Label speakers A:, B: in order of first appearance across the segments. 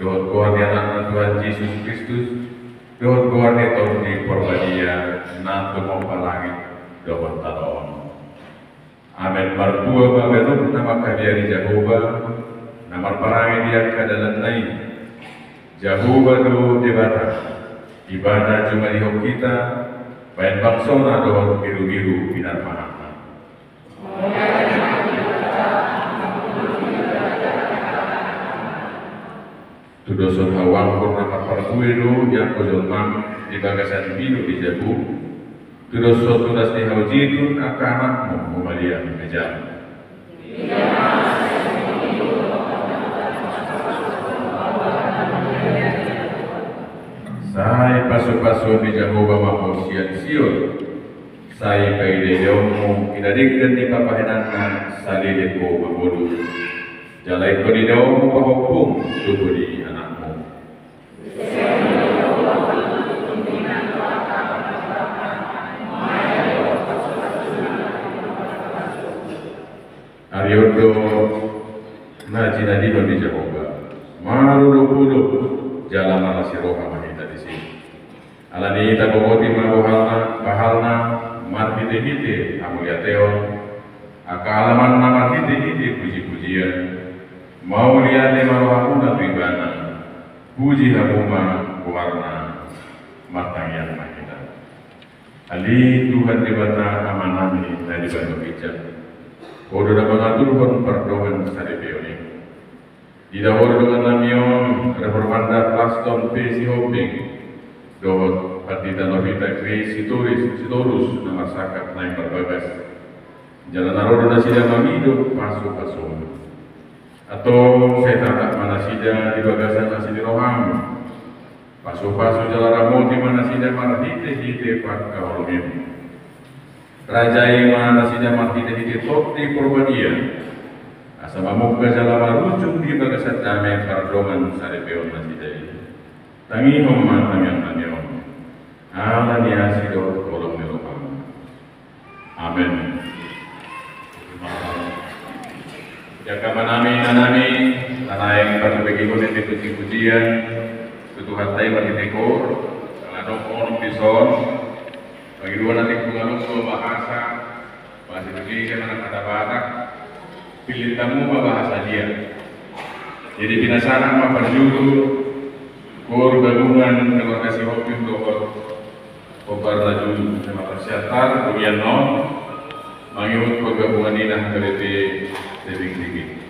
A: dohor di anak Tuhan Yesus Kristus, dohor di tahun di Porbadia, nanti mau palangit, dohor talon. Amin. Berdua babelum nama kabiari Jehovah, nama parangi dia kadalan lain. Jehovah do debata, ibadah cuma di kita, bayan bangsona dohor biru-biru binar mahana. Tudoson hawang nama perkuiru yang kujulman di bagasan biru di Jabu. Tudoson tudas di haujidun akanakmu memalian kejam. Sai pasu-pasu di Jehovah mahu sian-siun. Sai paidedomu kinadigdan di papahenanna salileko mamudu. Jalai kodidomu pahopung tubuh di anakmu. Aryodo najinadiho di Jehovah. Marulukudu jalan ala siroha mahita di sini. Alani ita bogoti bahalna marhite-hite amuliateo. Akalaman nama hite-hite puji-pujian. Mau lihat marohakuna pribana. Puji hamuma warna matang yang mahita. Ali Tuhan dibata amanami dari bantu bijak. Kodo dapat mengaturkan perdoman sari peoni. Di dahulu dengan namion reformanda plaston pesi hoping. Dohot patita novita kri sitorus nama sakat naik berbagas. Jalan arodo nasida mamido pasuk. Atau saya tak mana sida di bagasan nasi di roham. Pasu-pasu jalan ramo di mana sida marhite-hite pak kaholmim. Rajai mana sida marhite-hite top di Porbadia. Asama muka jalan marucung di bagasan damai pardongan sarepeon nasi dari. Tangi homa tangion. Allah niasido kolong di roham. Amin. Jaka manami tanai batu bagi ko niti puji-pujian tutuhan tayo matitikor anong onong pison bagi dua nanti kunganong so bahasa bahasa Indonesia mana kata Batak pilih tamu bahasa dia jadi pinasaran apa penjuru kor gabungan keluarga si hobi untuk kobar laju sama persiatar kemudian non mengikut penggabungan ini nah dari sedikit.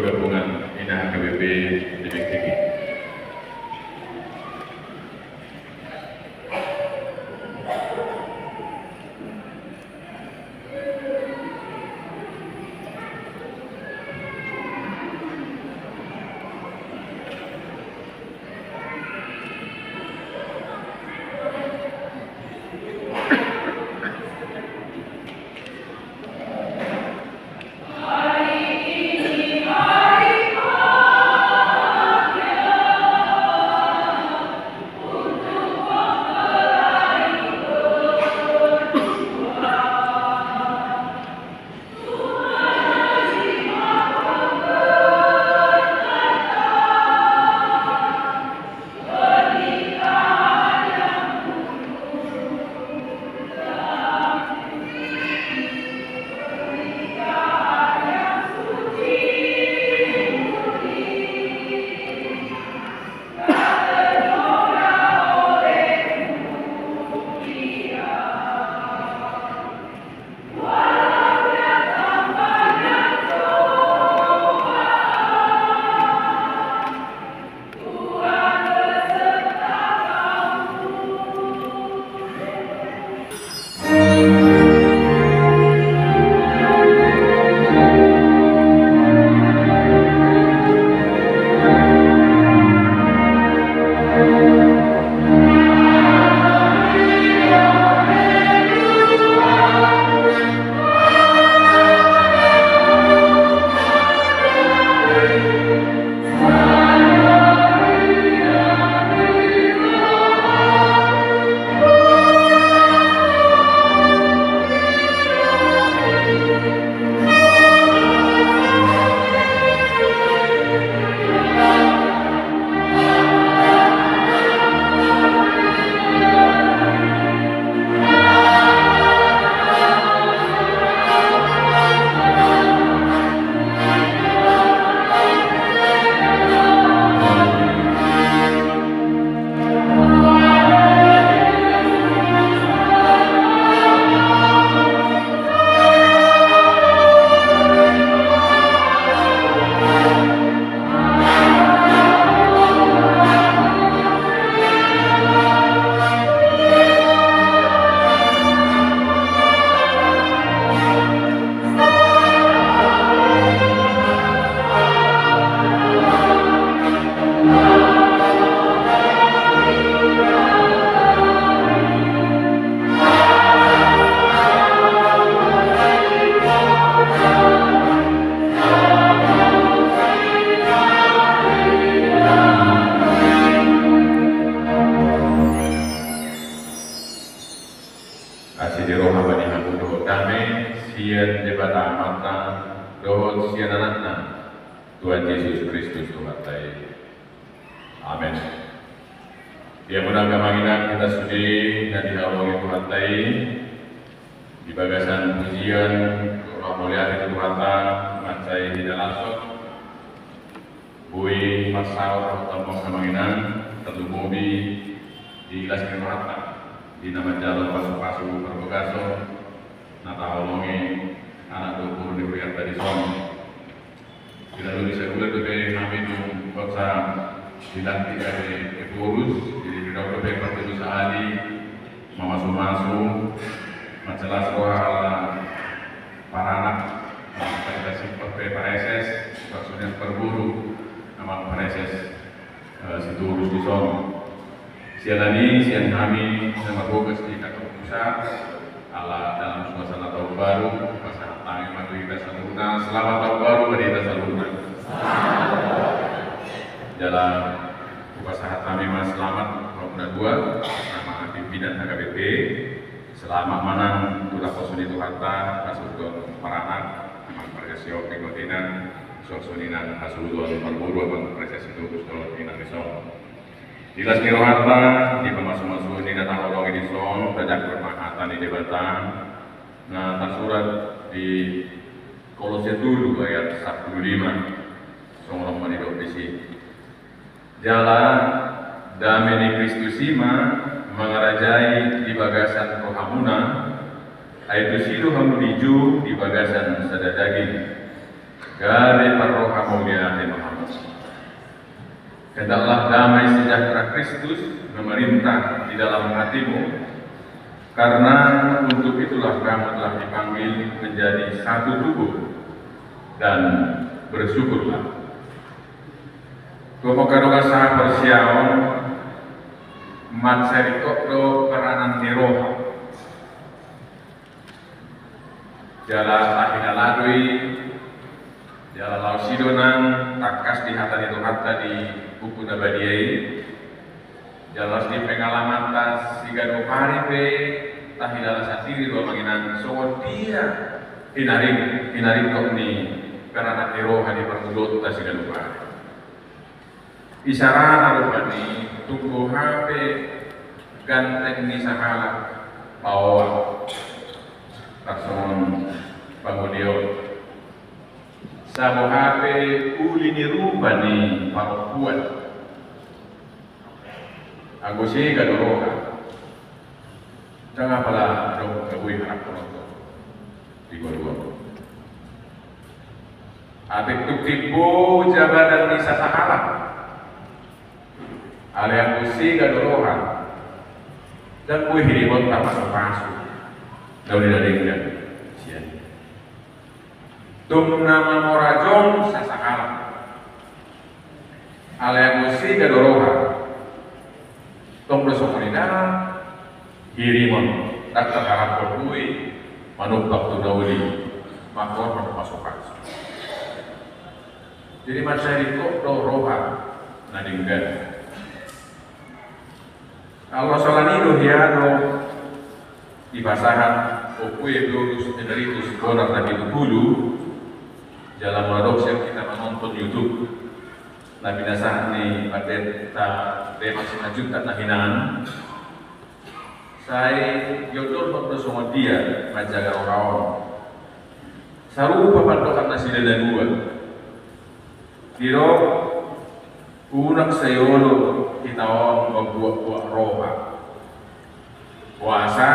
A: Gabungan Indah HKBP Debek Tinggi. rahmatna, dohot sian anakna, Tuhan Yesus Kristus Tuhan tai. Amin. Dia menang kemanginan kita sudi dan dihalangi Tuhan tai di bagasan pujian roh mulia itu Tuhan ta mancai di dalam bui masal tampung kemanginan tentu mobi di gelas kemanginan di nama jalan pasu-pasu berbegaso nata halangi anak dukur diberikan tadi som tidak lebih sebulan lebih kami itu bangsa dilantik dari Epurus jadi tidak lebih bertemu sehari masuk-masuk majelas roha ala para anak pada simpat PPSS maksudnya berburu nama PPSS Siturus di Solo sialani sian kami sama bogus di kantor pusat ala dalam suasana tahun baru pasangan tangan Madrita Salurna selamat tahun baru Madrita Salurna dalam upacara kami mas selamat tahun 2 nama pimpinan HKBP selamat manang tulah kosuni Tuhan ta kasudon paranak aman pergesio kegotinan sosoninan kasudon berburu aman presesi tukus dolot inang isong dilas kirohata di pemasuk-masuk ini datang orang ini song banyak bermahatan di debatan nah tersurat di Kolose dulu ayat 15 song orang menidok di sini jalan damai di Kristus ima mengerajai di bagasan rohamuna aitu silu hamudiju di bagasan sadadaging gare parroha mulia Muhammad hendaklah damai sejahtera Kristus memerintah di dalam hatimu karena untuk itulah kamu telah dipanggil menjadi satu tubuh dan bersyukurlah Tumokadoga sah persiawan mat serikok do peranan niroha jala tahina ladui jala lausidonan takas di hatan itu hatta di buku nabadiai jala di pengalaman tas sigado paripe tahina lasatiri dua manginan so dia hinaring kok ni peranan niroha di permudot tas sigado pari isyarat arupani tunggu HP ganteng ni sahala bawa takson pangudio sabo HP uli ni rupa ni parupuan agusi gadoroha jangan pala dok kabui harap penonton di gua atik tuk tipu jabatan ni sahala alian usi gadorohan dan kue hiribot tak masuk dari dan sian tum nama morajong sasakala alian usi gadorohan tum besokonidana hirimon tak terharap berkui manubak tu dauli makor masuk jadi macam itu rohan nadinggan Allah salanido hiano di pasahan opue lurus ederitus bonar tadi dulu dalam ladok yang kita menonton YouTube nabi nasah ni pada masih lanjut tak nahinan saya yodol bersama dia menjaga orang sarupa pantokan nasi dan dua kiro unang sayolo kita membuat roha puasa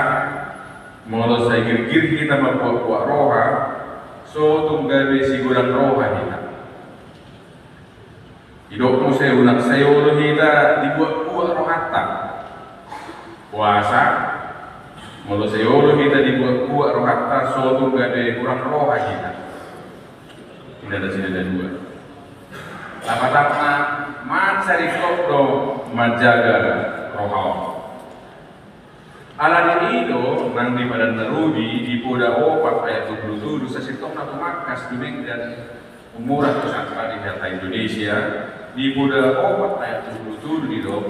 A: mulut saya gir kita membuat roha so tunggabe siguran roha kita hidupmu saya unang sayolo kita dibuat rohata puasa mulut sayolo kita dibuat rohata so tunggabe kurang roha kita tidak ada sini dan dua apa-apa mancari kopdo menjaga rohau ala itu nang di badan narubi di poda opat ayat 27 sesitong na tumakas dumeng dan umurah pesantren di data Indonesia di poda opat ayat 27 di do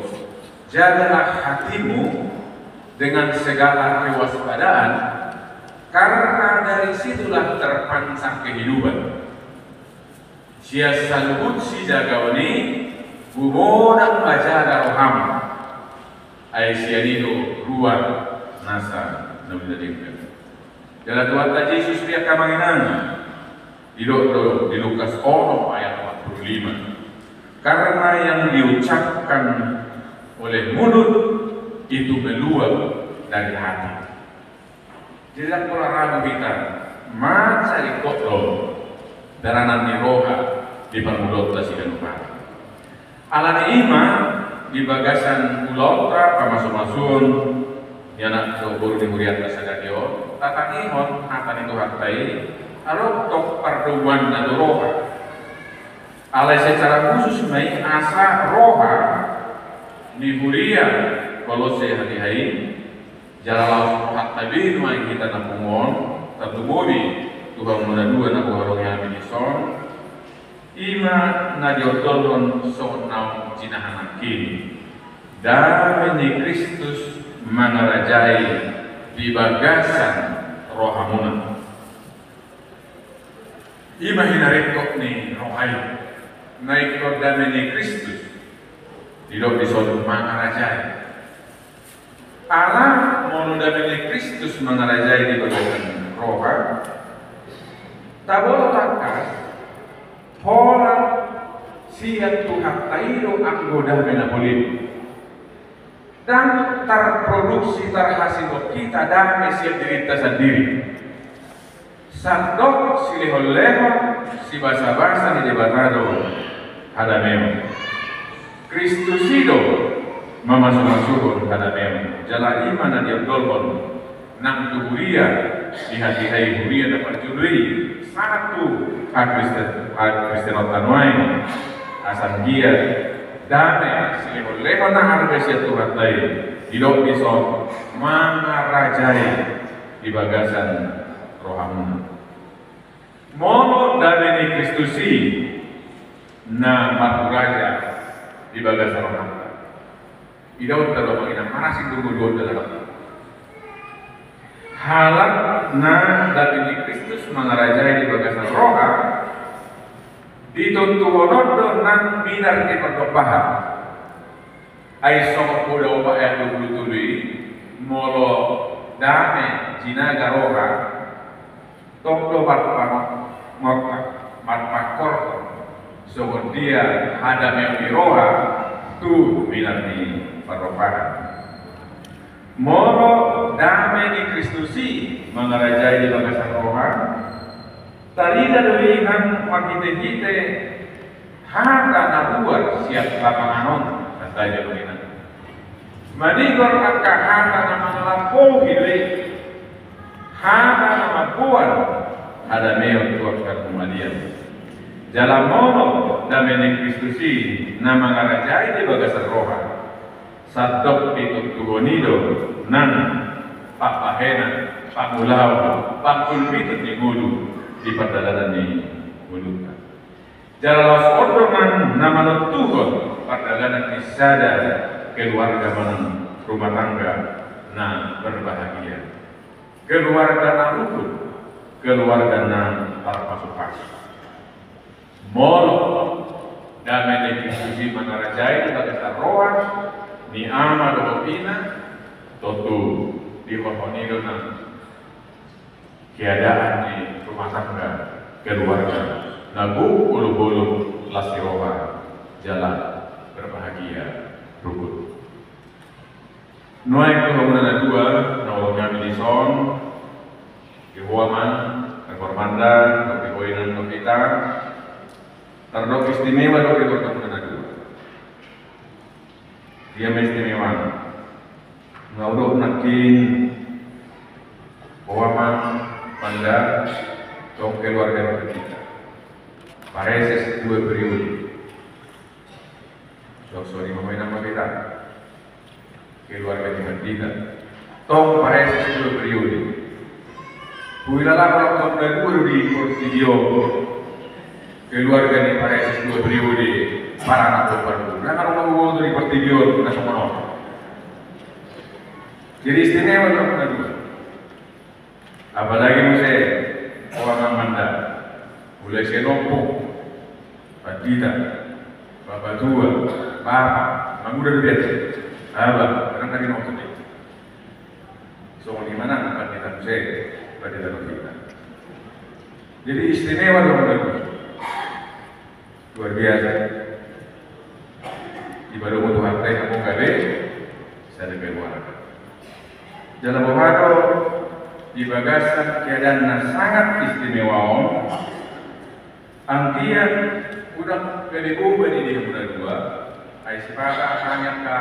A: jagalah hatimu dengan segala kewaspadaan Karena dari situlah terpancar kehidupan. Sia salubut si jagawani bumodang bajada roham. Ai sianido ruar nasa namidadingkan. Dalam Tuhan Yesus dia kamanginan di Lukas 6 ayat 45. Karena yang diucapkan oleh mulut itu meluap dari hati. Tidak perlu kita mencari kotor daranan di roha di permulut tasikan upah. Alat ima di bagasan pulau pamasuk-masun yana sobur di muriat kasadadio tata ihon hatan itu hartai alo tok perduan dan roha. Alai secara khusus mai asa roha di huria kolose hati-hati jalalau hak tabi mai kita napungon tertumudi Tuhan muda dua nabu harongnya minison ima nadiotolon sonau jinahanakin damai Kristus mengerajai di bagasan rohamuna ima hinarekok ni rohai naik damai Kristus hidup di suatu mengerajai Allah mau damai Kristus mengerajai di bagasan roha tabolo takas pola siap Tuhan tairo anggoda menabolin dan terproduksi terhasil kita damai siap diri kita sendiri sandok si leho-leho si basa-basa di debatado ada memang Kristus itu memasuk-masuk ada memang jalan iman dan yang dolbon nang tuburia di hati-hati huria dapat judui satu Kristen Otanuai asal dia damai leho na harga siya Tuhan tayo hidup bisa mengerajai di bagasan rohamuna mono damai ni Kristusi na maturaja di bagasan rohamuna hidup dalam menginap marasing tunggu dalam halak na damai Kristus mengerajai di bagasan roha dituntuhonodo nang binar di pertopahan ay sokot po daw pa ay lulutuli molo dame jinaga roha tokdo marpakor sokot dia hadame roha tu binar di pertopahan molo dame di Kristusi mengerajai di bagasan roha tadi dari nang makite-kite hata nabuat siap lapanganon kata jauhinan manigor angka hata nama ngelampau hidri hata nama buat ada meo tuakkan kumalian jalan mono damai Kristusi nama ngarajai di bagasan roha sadok itu tuhonido nang pakpahena pakulau pakulmitut di gulu di perjalanan di Bulukan. Jalan ordongan nama Tuhan perjalanan di sada keluarga rumah tangga na berbahagia. Keluarga na rukun, keluarga na parpasupas. Molo damai Kristusi mengerajai di bagasan roha ni ama dopina totu di pohonido na keadaan di rumah tangga keluarga nabu ulu-ulu lasiroha jalan berbahagia rukun noai kebangunan dua nolong kami di son di Huaman reformandan di Boinan kita terdok istimewa di kebangunan dua dia istimewa ngaudok nakin Huaman Panda untuk keluarga kita pareses 2 periode sorry mamain nama kita keluarga kita tong pareses 2 periode Puilala kalau tahun 2 di Portidio keluarga di pareses 2 periode para anak baru nah kalau mau di Portidio kita semua jadi istimewa tahun 2 apalagi muse orang Manda, mulai Senopo, Padita, Bapak Tua, Bapak, Manguda biasa, Abah, kadang tadi nonton ini. So di mana Padita muse, Padita kita. Jadi istimewa dong luar biasa. Ibadah untuk harta yang kamu gade, saya keluarga. Dalam Bohado di bagasan keadaan sangat istimewa. Angkian udah gede ubah di dia muda dua. Aisyah hanya ka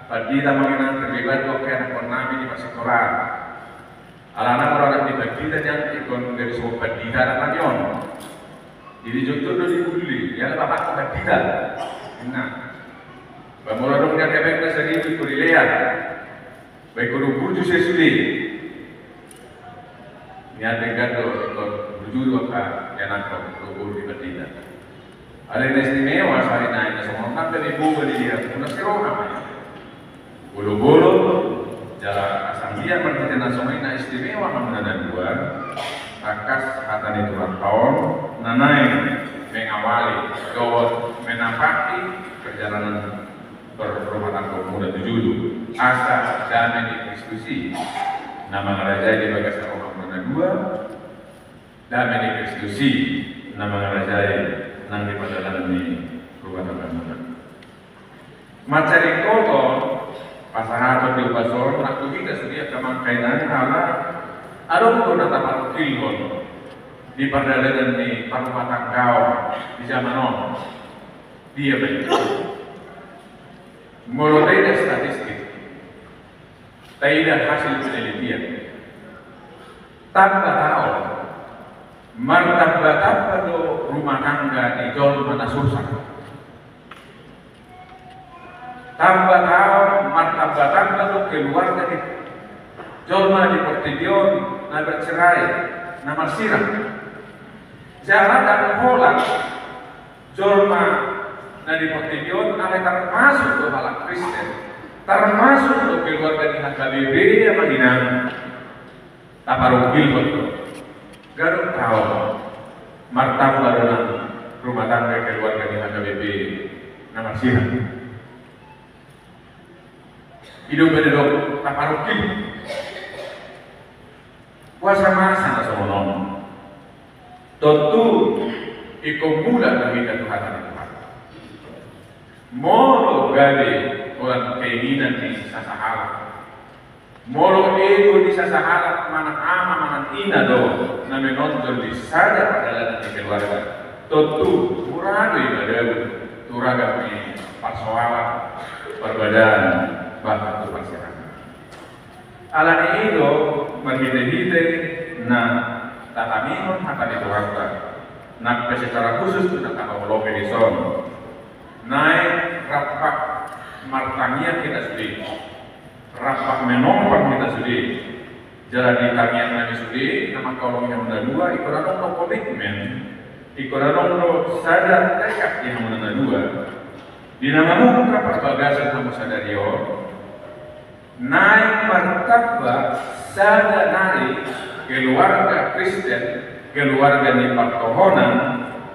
A: Padita mengenang terlibat waktu anak nabi di masa sekolah. Anak orang di Padita yang ikon dari semua Padita anak nabion. Jadi jodoh dibuli, yang bapak Padita. Nah, Bamuradong yang kebek na sarili ko niliyan. Baik ko rubujo sa suli. Niyating gado, ito rujudo ka, yan ang rubujo di Padita. Alay na istimewa sa rin na sa mga kanta ni Buga niliyan, kung nasiroha man. Bulu-bulu, jala asanggian man kita na sumay na istimewa ka muna na dua, takas kata ni tulang tahun, nanay mengawali, gawat menapaki perjalanan rumah tangga pemuda tujuh asa damai di konstitusi nama raja di bagasan orang mana dua damai di konstitusi nama raja nang di padalan di rumah tangga pemuda macari koto pasangan atau pasor nak kita sedia kamang kainan ala ada pun nata parkilon di padalan di rumah tangga di zaman dia baik. Menurut statistik, tidak hasil penelitian. Tanpa tahu, martabat do rumah tangga di Jol mana susah. Tanpa tahu, martabat do keluarga di Jol mana di pertidion, na bercerai, na marsirah. Jalan dan pola, Jol mana nah di pertidion ada termasuk ke balak Kristen, termasuk ke keluarga di HKBP yang menginang taparugil betul. Garuk tahu martabat dalam rumah tangga keluarga di HKBP nama sirah. Hidup berdok taparugil. Puasa masa na semono. Tentu ikumula bagi Tuhan. Molo gade orang keinginan di sasahala, molo ego di sasahala mana ama mana ina do, na menonjol di saja adalah di keluarga. Tentu murado ibadah turaga di persoalan perbedaan bahkan tu masyarakat. Alani itu menghide-hide na tatamihon akan dituangka. Nak secara khusus tentang teknologi di sana. Naik rapat martangian kita sudi, rapat menompang kita sudi, jalan di tangian kami sudi, nama kolong yang dua, ikuran no komitmen, ikuran no sadar tekad yang dua, di nama muka perbagasan kamu sadario, naik martabat sadar naik keluarga Kristen, keluarga di pertohonan,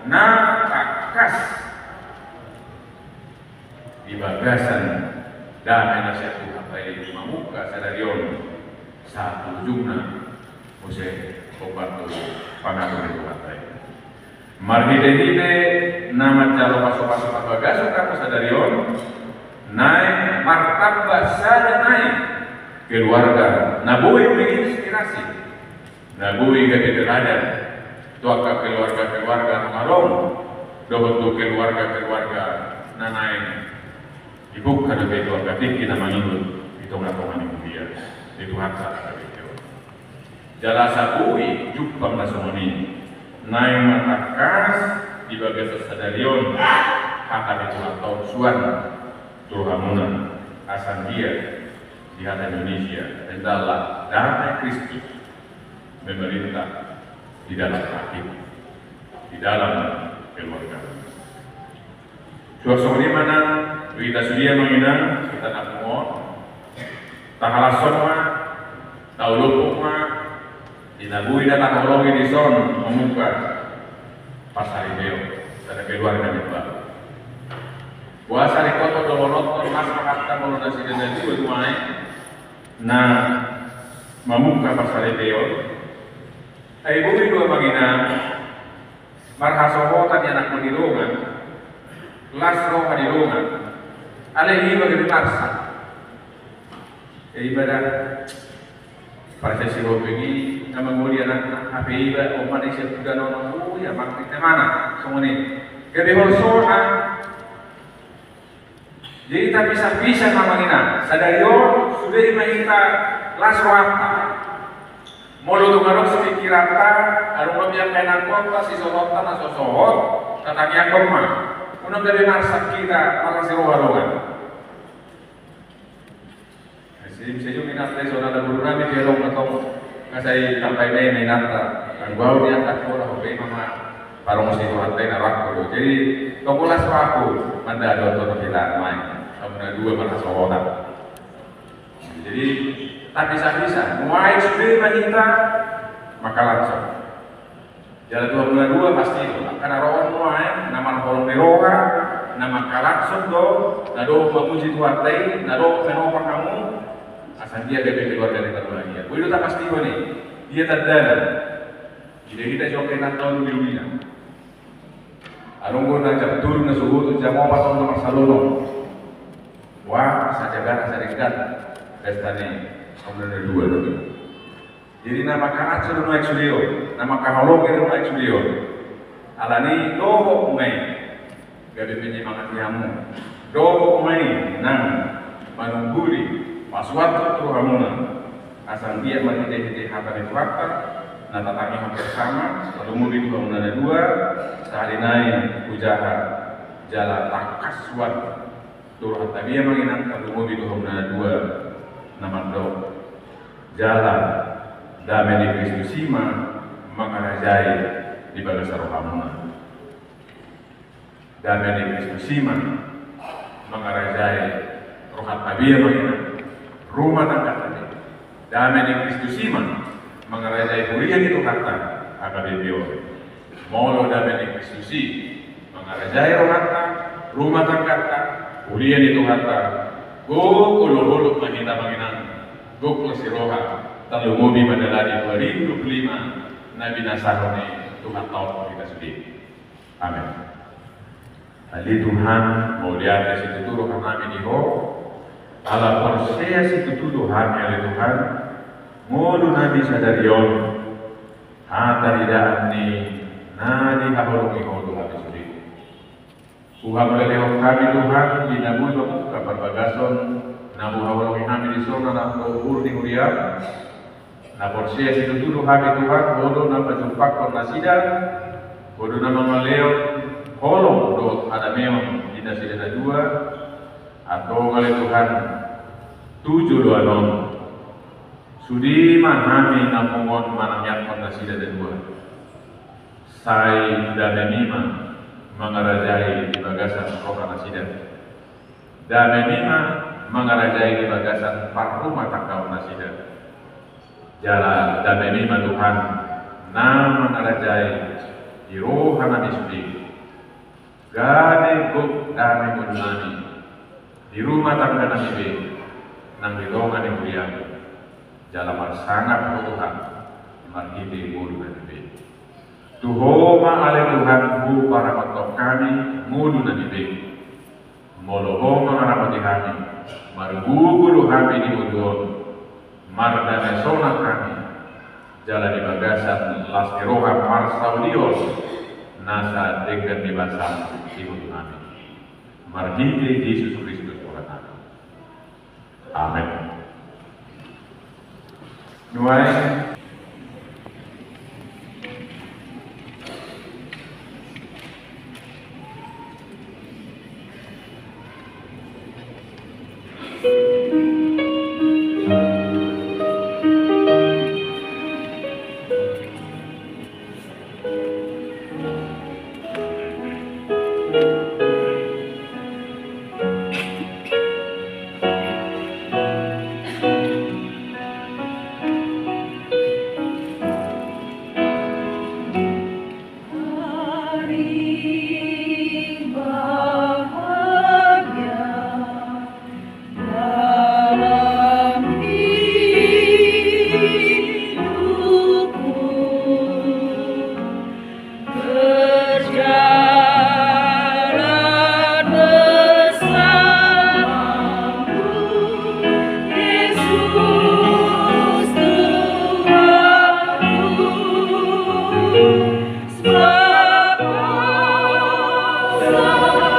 A: na takas di bagasan damai nasihat Tuhan baik mamuka sadarion satu jumlah muse obat pangatur Tuhan baik marhide-hide nama calo paso-paso bagasan kamu sadarion naik martabat sada naik keluarga nabui menginspirasi nabui gede teladan tuaka keluarga marong dohotu keluarga nanai ibu kada beto katik nama itu ngatongan dia itu hak sa beto jala sabui jupang na sumoni naik matakas di bagian sadarion hak itu atau suan turhamunan asan dia di hati Indonesia adalah damai Kristus memerintah di dalam hati di dalam keluarga. Suasana di mana kita sudah menginang kita nak mohon tahala semua tahu lupa Inabui datang ologi di son membuka pasar Ibeo dan keluarga baru. Puasa di kota dolonot mas makata kalau nasi dan itu main. Nah membuka pasar Ibeo. Bui dua bagina marhasoho tadi anak menirungan, kelas roh menirungan. Ada ini bagi paksa. Ibadah pada sesi hobi nama mulia anak HP ibadah umat Islam sudah nongol ya maksudnya mana semua ini gede holsona jadi tak bisa nama kita sadarion sudah kita laswata mulu tuh sepikirata arum lebih kainan kota si sorota na sosohot tatanya koma unang dari narsak kita para siroharongan bisa juga minat dari saudara guru nabi dialog atau kasih sampai deh minat kan gua udah tak boleh hobi mama para musik hantai narak dulu jadi kepulas aku manda doto kita main kamu dua mana sohota jadi tak bisa mulai sudah kita maka langsung jalan dua pasti karena rawan mulai nama kolom deroga nama kalakson do nado memuji Tuhan teh nado menopang kamu asal dia bebek keluar dari keluarga. Itu tak pasti nih. Dia terdana. Jadi kita coba nak tahu dulu dia. Arunggo nak jam turun na suhu tu jam apa tahun nomor salono. Wah, saja kan dekat. Pestane nomor dua tu. Jadi nama karat sudah naik studio, nama kaholog itu naik studio. Alani doh main. Gabi penyemangat kamu. Doh main nang manungguri. Maswat tu hamuna asal dia menjadi hati fakta natatanya hampir sama lalu mudi dua ada dua sehari naik ujaha jalan takas swat turut tapi dia mengingat lalu mudi dua ada dua nama do jalan damai di Kristus sima mengarajai di bagasar hamuna damai di Kristus sima mengarajai rohat tapi dia mengingat rumah tangga tadi damai di Kristus iman mengarajai kuliah itu kata akademio molo damai di Kristus mengarajai rumah tangga kuliah itu kata go ulu mahina go klasiroha terlalu mobi madalari 2025 Nabi Nasarone Tuhan tahu kita sedih amin. Ali Tuhan mau lihat dari situ turun kami di ala persea si ketuduhan oleh Tuhan mulu nabi sadarion hata tidak ni nadi haholungi kau Tuhan sendiri Tuhan melelehok kami Tuhan dinabui membuka berbagason nabu haholungi kami di sana na kau di huriam na persea si ketuduh kami Tuhan bodoh na pajumpak konasidan bodoh na mangaleon kolong do ada meon di nasidana dua atau oleh Tuhan 726 sudi manami namungon manamyat fantasi dan dua sai danenima mengarajai di bagasan kota nasidan danenima mengarajai di bagasan parruma takau nasidan jalan danenima Tuhan na mengarajai di rohana sudi gane guk dane kunani di rumah tangga nabi nang dilongan yang mulia jalan sangat Tuhan marhidi mudu nabi tuhoma ale Tuhan bu para matok kami mudu nabi molohoma ngarapati kami margugulu kami di mudun mardane sonat kami jalan di bagasan laskeroha marsaulios nasa dekat di basan di mudu kami marhidi Yesus Kristus amin. Nuai
B: Sebab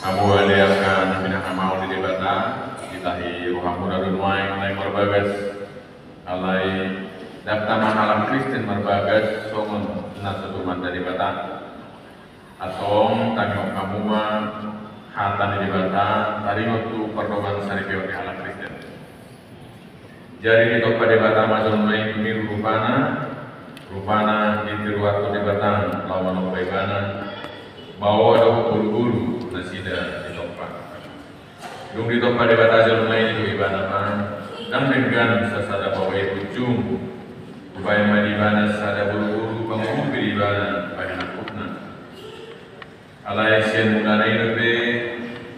A: Abu Ali akan pinaka mau di debata ditahi rohamu darun alai marbagas alai daftar mahalam Kristen marbagas songon nasatuman dari bata atau tanggung kamu mah hatan di debata taringot tu perdoman saripio di halam Kristen. Jadi itu pada debata mazon mai dunia rupana di waktu debata lawan baikana bawa ada guru-guru nasida di tempat. Dung di tempat debata jalur lain itu ibana pan dan dengan sasada bawa itu ujung upaya madibana sada guru-guru pengumpul ibana pada nakutna. Alai sian mulai lebih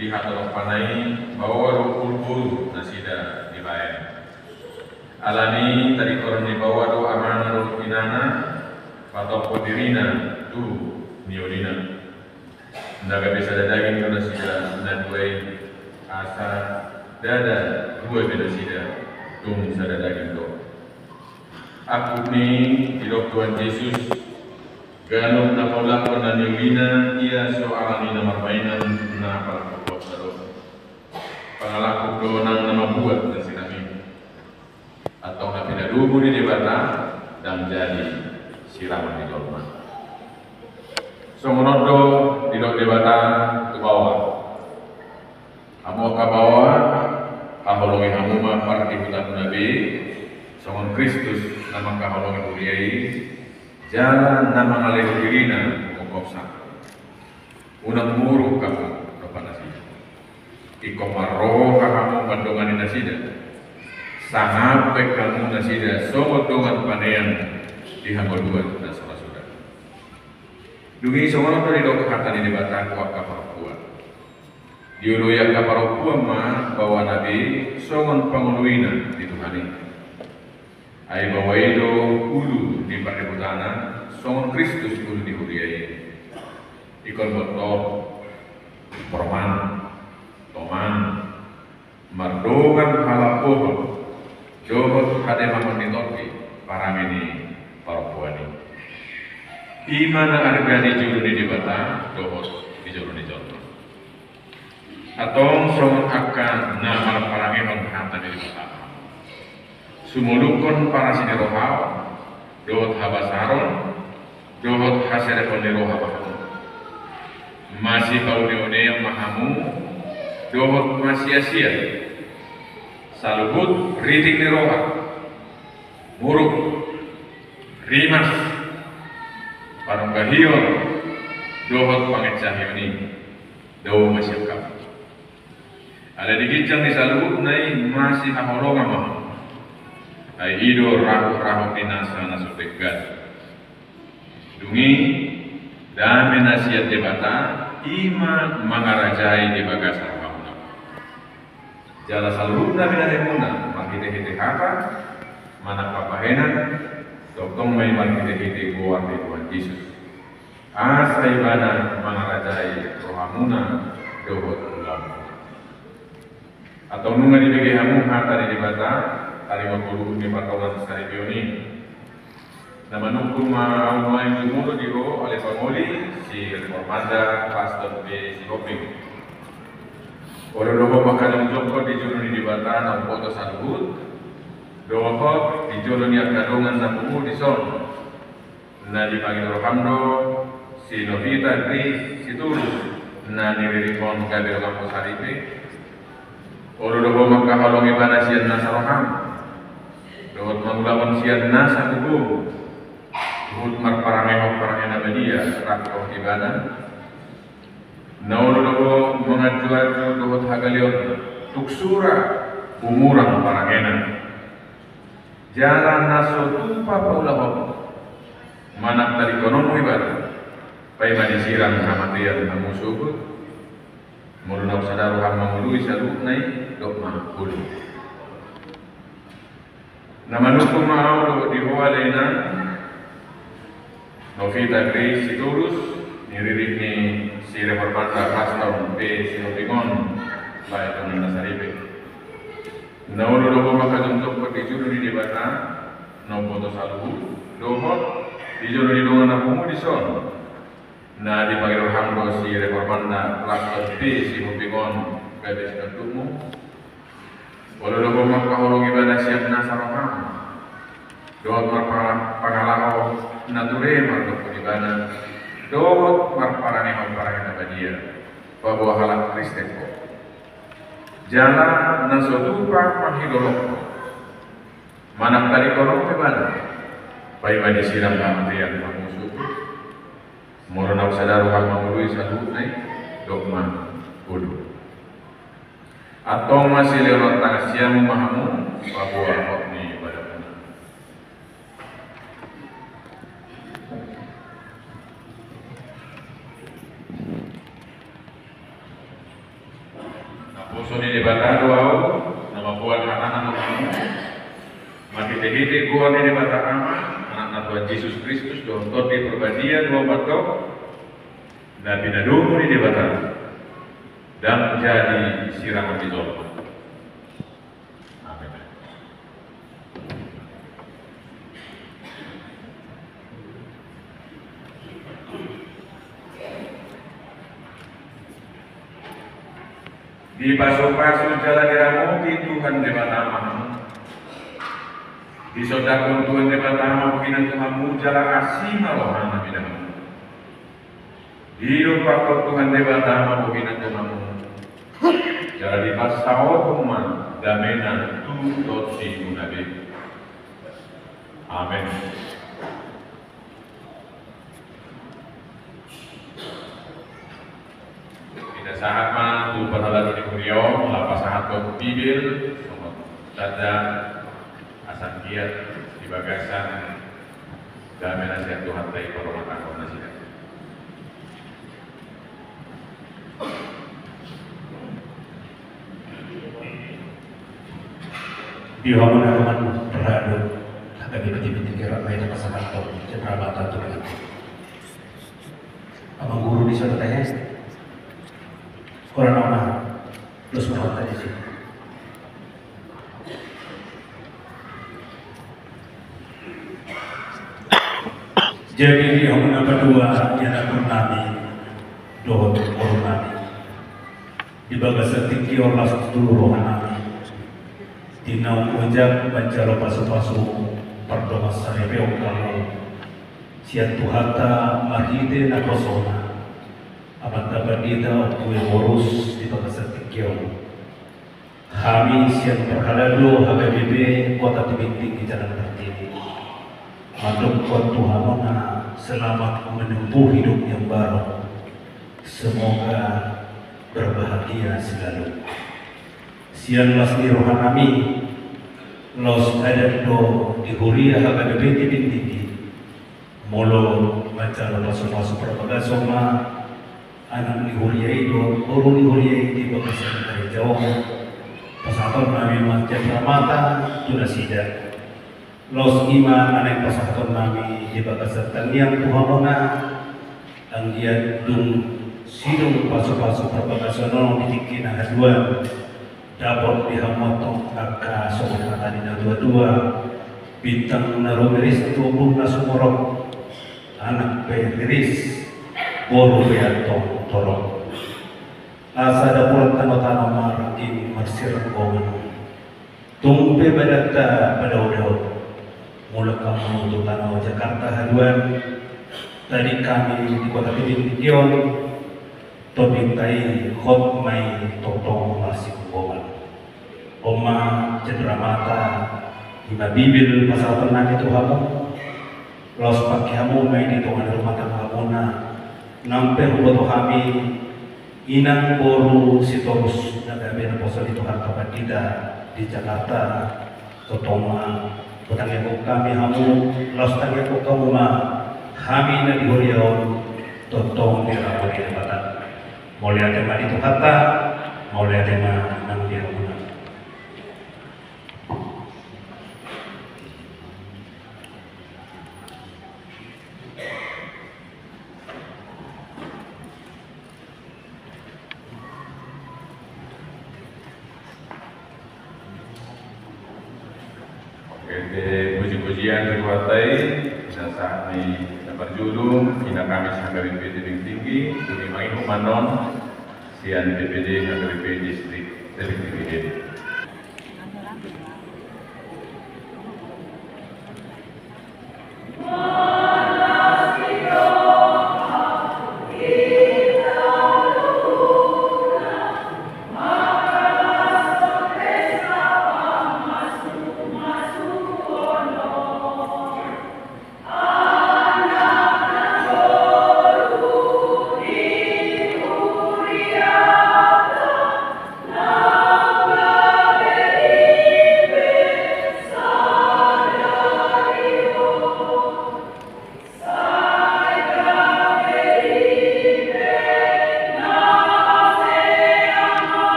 A: di hati panai bawa guru-guru nasida dibayar. Alani tadi orang dibawa do amanah do pinana atau podirina tu niolina. Naga bisa dadagin kalau sida nadway asa dada dua beda sida tung sada daging do. Aku ni hidup Tuhan Yesus ganong na paulakon na niolina ia soalan ni nama mainan na palakot terus. Pangalakot do nang nama buat na sinami atau na pinadugo di debata dan jadi siraman di jolma. Somonodo tidak debata ke bawah. Amo ke bawah, kaholongi hamuma parti bulan Nabi, somon Kristus nama kaholongi buliai, jalan nama ngalih dirina mengkopsa. Unang muru kamu depan nasi. Ikomaro kamu bandongan nasida. Sangape kamu nasida, somot dongan panean di hanggoduan dan saudara. Dungi somono tadi dok kata di batang kuat kaparokua. Diuluya kaparokua mah bawa nabi songon panguluina di Tuhani. Ai bawa itu ulu di paributana songon Kristus ulu di huriai. Ikon botol, perman, toman, mardogan halapoh, johot hademah menitopi parang ini parokuani. Imana harga di juru di debata, dohos di juru di jolma. Atong songon akan nama para emang hata di debata. Sumulukon para sini rohau, dohot habasaron, dohot haserepon di rohau. Masih kau neone yang mahamu, dohot masih asia. Salubut ritik di rohau, muruk, rimas. Parang gahiyon dohot pangecahyon ni daw masyakap. Ada digijang di salubut nai masih haholonga mah. Ai ido rahu pinasa nasutegat. Dungi dame nasiat debata ima mangarajai di bagasar kamuna. Jala salubut na binahemuna manghite-hite haka manak papahenan Doktong may magkita-kita buwan di Tuhan Yesus. Asa ibana mangarajai rohamuna dohot ulam. Atau nunga dibagi hamu hata di debata tali wakulu ni patawalan sari bioni. Nama nungku mau main mulo diro oleh pamoli si reformanda pastor B si Hoping. Orang doho makan joko di juru di debata nang foto salubut. Dohot di jolo niat kadongan namu di son. Na dipanggil rohamdo si Novita Gris si Tulus. Na nirikon kabel kampus haripe. Oro doho makahalongi bana sian nasa roham. Dohot mangulawan sian nasa kubum. Dohot marparamehok parangena badia rakau ibana. Na oro doho mengaju-aju dohot hagalion tuksura umurang parangena. Jalan naso tupa paulahom manak dari konomu ibadah pai mani sirang hamatian hamu subut mulunau sadaru hamamului saluk nai dok ulu nama nukum mau di hualena Novita Gris si Tulus niririk ni si reformata pastor P si Nopingon baik dengan nasaripe. Nauru doho maka untuk pergi di debata, no foto saluhu, doho di juru di dongan akumu di son. na di pagiro hamdo si reforman na lakon pi si hubingon gadis kantumu walau lo magpahulong iba na siyang nasa roham doon magpangalaw na ture magpapun iba na doon magparani magparani na badia pabuah halak Kristen ko jala na sodupa mahidolok ko manak tali korong iba na paiba disiram kamatian mamusuh moro na sadaro kang mamului sa tunay dogma kudu atau masih lewat tangan siang mahamu pabuah ni pada puna na puso ni debata doao nama buat anak-anak mahamu mati tehite gua ni debata ama anak Tuhan Yesus Kristus doon toti perbadian dua bato na pinadumo ni debata dan menjadi siraman di zona. Amin. Di paso-paso jalan diramuti Tuhan debata mahamu di sodakon Tuhan debata mahamu kinan Tuhanmu jalan asih malohana bidamu hidup waktu Tuhan debata mahamu kinan Tuhanmu jalan di pasau rumah damena tu toti nabi. Amin. Kita sahat mah tu pernah di Kuriau, lapas sahat ke Bibil, tanda asan kiat di bagasan damena siap Tuhan tay korona korona sih.
B: Di halaman beradu agak binti-binti kira main apa sangat cenderabatan tuh lagi. Abang guru di sana tanya, sekolah nama terus merawat tadi sih. Jadi di halaman kedua yang aku nami doa nami di bagian tinggi orang seluruh rohani. Tinau ujang bancalo pasu-pasu perdoa sarepeo kalau siat tuhata marhide na kosona abanta bandita kue borus di bagasan tikyo kami siat berhalado HBBB kota Tibinting di jalan tertini madung kuat Tuhanona selamat menempuh hidup yang baru semoga berbahagia selalu. Sian lasni rohanami los adat do di huria HBBB Tibinting molo baca pasu-pasu propaganda anak di huria itu orang di huria di bagasan dari Jawa pasaton nami macam ramata sudah sidak los ima anak pasaton nami di bagasan taniang Tuhamona ang dia dung sidung pasu-pasu propaganda non ditikin haduan dapat dihamotong kakak sobat tadi na dua-dua bintang naromeris tubuh nasumorok anak beris boru beatong torok asa dapur tano-tano maraki marsir kongan tumpe badata pada mula kamu untuk tanah Jakarta haduan tadi kami di kota Tibinting tobintai hot mai totong masih kongan Oma cedera mata Ima Bibil pasal tenang itu kamu los pakai kamu main di tungan rumah tangga kamuna nampe ruboto kami inang boru sitorus nagabe na posal itu kan kapan kita di Jakarta totoma petangnya kami kamu los tangnya kamu mah kami na di Horiaon totong di rapat di tempatan mau lihat tema itu kata mau lihat tema nang di kamuna.
A: Puji-pujian berkuatai dan saat ini dapat Julung, Ina Kamis Hanggawi Tebing Tinggi, Kuni Mai Humanon, Sian DPD Hanggawi Distrik Tebing Tinggi.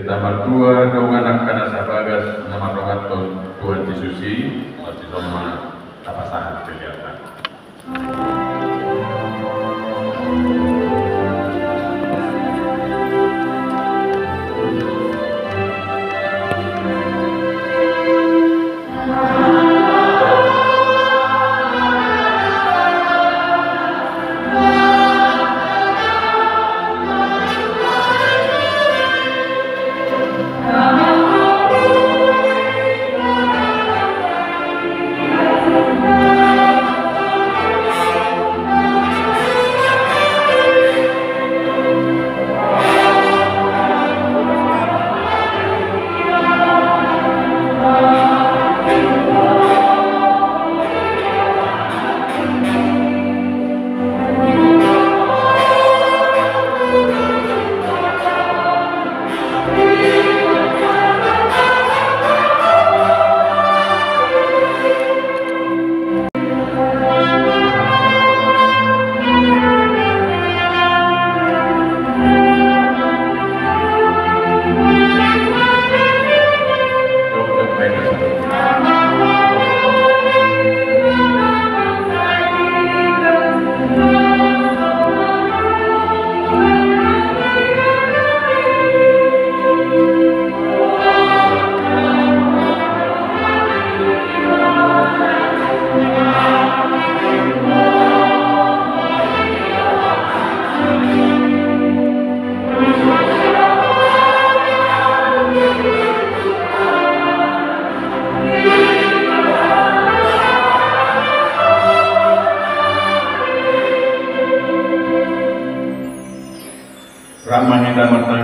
A: Nomor 2, Donganak Kanasa Bagas, nomor 2, Tuan Disusi, masih nomor tapasan kelihatan.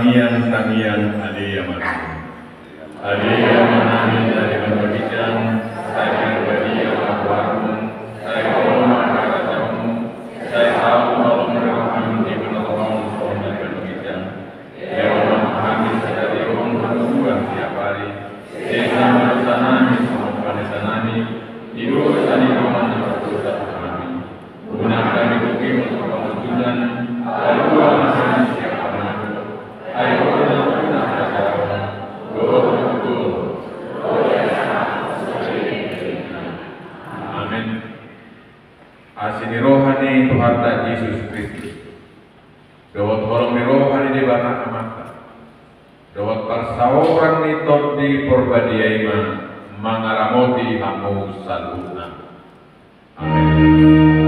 A: tangian adia manami dari berbicara saya berbagi warung saya rumah katamu saya tahu kalau merupakan di menolong soalnya berbicara ya memahami dari orang tiap hari desa tanami sama tanami hidup tadi rumah terus kami gunakan bukti untuk kemunculan lalu alasan siapa nama ayo amin. Asini rohani Tuhan Yesus Kristus dawat kolom di rohani di batang mata dawat persauran nitot di perbadiaima mangaramoti hamu saluna amin.